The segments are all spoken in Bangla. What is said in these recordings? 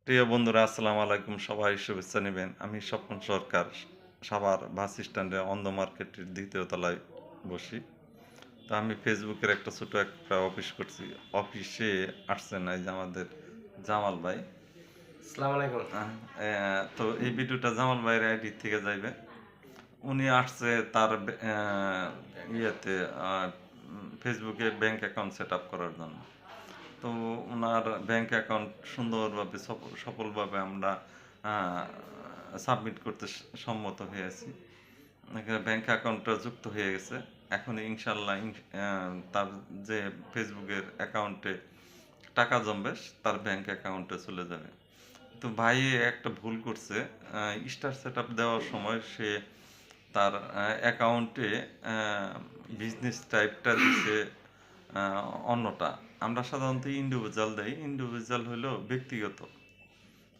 প্রিয় বন্ধুরা আসসালামু আলাইকুম, সবাই শুভেচ্ছা নেবেন। আমি স্বপন সরকার, সাভার বাস স্ট্যান্ডে অন্ধ মার্কেটের দ্বিতীয় তলায় বসি। তো আমি ফেসবুকের ছোট একটা অফিস করছি। অফিসে আসছেন এই যে আমাদের জামাল ভাই। আসসালামু আলাইকুম। তো এই ভিডিওটা জামাল ভাইয়ের আইডি থেকে যাইবে। উনি আসছে তার ইয়েতে ফেসবুকে ব্যাংক অ্যাকাউন্ট সেট আপ করার জন্য। তো ওনার ব্যাংক অ্যাকাউন্ট সুন্দরভাবে সফলভাবে আমরা সাবমিট করতে সম্মত হয়েছি। ব্যাংক অ্যাকাউন্টটা যুক্ত হয়ে গেছে। এখন ইনশাল্লাহ তার যে ফেসবুকের অ্যাকাউন্টে টাকা জমবে তার ব্যাংক অ্যাকাউন্টে চলে যাবে। তো ভাই একটা ভুল করছে। স্টার সেট আপ দেওয়ার সময় সে তার অ্যাকাউন্টে বিজনেস টাইপটা দিছে অন্যটা। আমরা সাধারণত ইন্ডিভিজুয়াল দেই। ইন্ডিভিজুয়াল হলো ব্যক্তিগত।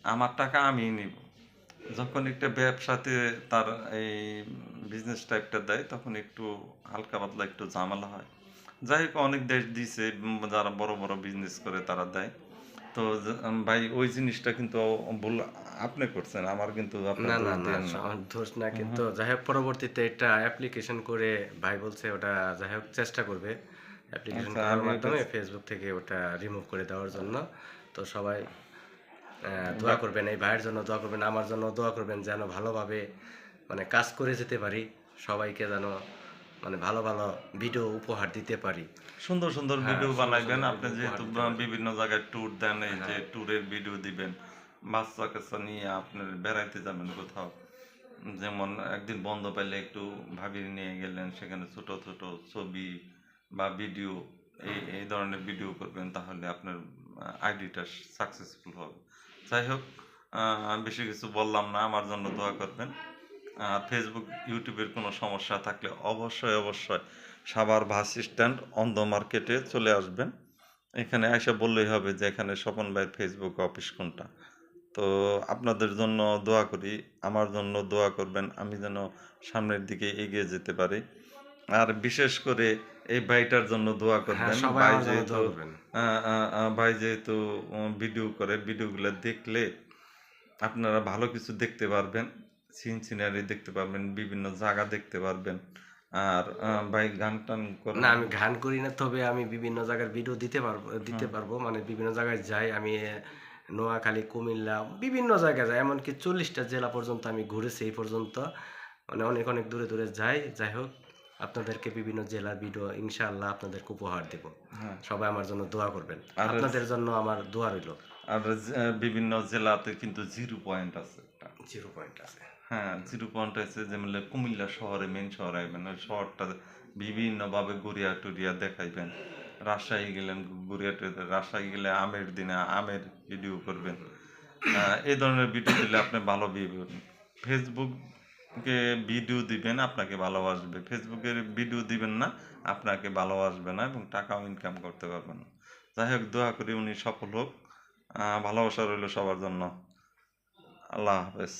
আমার টাকা আমিই নিব। যখন একটা ব্যবসাতে তার এই বিজনেস টাইপটা দেয় তখন একটু হালকা পাতলা একটু ঝামেলা হয়। যাই হোক অনেক দেশ দিছে, যারা বড় বড় বিজনেস করে তারা দেয়। তো ভাই ওই জিনিসটা কিন্তু ভুল আপনি করছেন, আমার কিন্তু আপনার না, দোষ না, না, দিয়েন না। দোষ না, হুম। কিন্তু যাই হোক পরবর্তীতে এটা অ্যাপ্লিকেশন করে ভাই বলছে ওটা যাই হোক চেষ্টা করবে। অ্যাপ্লিকেশন আচ্ছা, করার আমি এটা মাধ্যমে ফেসবুক থেকে ওটা রিমুভ করে দেওয়ার জন্য। তো সবাই দোয়া বা- করবেন, এই ভাইয়ের জন্য দোয়া করবেন, আমার জন্য দোয়া করবেন যেন ভালোভাবে মানে কাজ করে যেতে পারি। সবাইকে যেন মানে ভালো, ভালো ভিডিও উপহার দিতে পারি। সুন্দর সুন্দর হ্যাঁ, ভিডিও সুন্দর, বানাইবেন। সুন্দর আপনি ভিডিও উপহার যেহেতু দিতে পারি। বিভিন্ন জায়গায় ট্যুর দেন, এই যে হ্যাঁ। ট্যুরের ভিডিও দিবেন, বাচ্চা কাচ্চা নিয়ে আপনার বেড়াইতে যাবেন কোথাও, যেমন একদিন বন্ধ পাইলে একটু ভাবিয়ে নিয়ে গেলেন, সেখানে ছোট ছোট ছবি বা ভিডিও, এই ধরনের ভিডিও করবেন, তাহলে আপনার আইডিটা সাকসেসফুল হবে। যাই হোক, বেশি কিছু বললাম না, আমার জন্য দোয়া করবেন। ফেসবুক ইউটিউবের কোনো সমস্যা থাকলে অবশ্যই অবশ্যই সাভার বাস স্ট্যান্ড অন্ধ মার্কেটে চলে আসবেন। এখানে আইসা বললেই হবে যে এখানে স্বপন ভাইয়ের ফেসবুক অফিস কোনটা। তো আপনাদের জন্য দোয়া করি, আমার জন্য দোয়া করবেন, আমি যেন সামনের দিকে এগিয়ে যেতে পারি। আর বিশেষ করে এই ভাইটার জন্য দোয়া হ্যাঁ, করবেন। সবাই ভাই আমার জন্য যেহেতু দোয়া করবেন। ভাই যেহেতু ভিডিও করে, ভিডিওগুলো দেখলে আপনারা ভালো কিছু দেখতে পারবেন, সিন সিনারি দেখতে পারবেন, বিভিন্ন জায়গা দেখতে পারবেন। আর ভাই গান টান না, করেন না? আমি গান করি না, তবে আমি বিভিন্ন জায়গার ভিডিও দিতে হুম। পারবো। মানে বিভিন্ন জায়গায় যাই আমি, নোয়াখালী, কুমিল্লা বিভিন্ন জায়গায় যাই। এমনকি 40টা জেলা পর্যন্ত আমি ঘুরেছি এই পর্যন্ত। মানে অনেক, অনেক দূরে, দূরে যাই। যাই হোক, আপনাদেরকে বিভিন্ন জেলার ভিডিও ইনশাআল্লাহ আপনাদেরকে উপহার দেব। হ্যাঁ। সবাই আমার জন্য দোয়া করবেন। আর আপনাদের জন্য আমার দোয়া রইল। বিভিন্ন জেলাতে কিন্তু জিরো পয়েন্ট আছে একটা। 0 পয়েন্ট আছে। হ্যাঁ, জিরো পয়েন্ট আছে, যেমন কুমিল্লা শহরে, মেন শহরে আইবেন, ওই শহরটা বিভিন্নভাবে ঘুরিয়া টুরিয়া দেখাইবেন। রাজশাহী গেলেন, ঘুরিয়া টুরিয়া, রাজশাহী গেলে আমের দিনে আমের ভিডিও করবেন। এই ধরনের ভিডিও দিলে আপনি ভালো ভিউ পাবেন। ফেসবুকে ভিডিও দিবেন, আপনাকে ভালোবাসবে। ফেসবুকের ভিডিও দিবেন না, আপনাকে ভালোবাসবে না এবং টাকাও ইনকাম করতে পারবেন না। যাই হোক, দোয়া করি উনি সফল হোক। ভালোবাসা রইল সবার জন্য। আল্লাহ হাফেজ।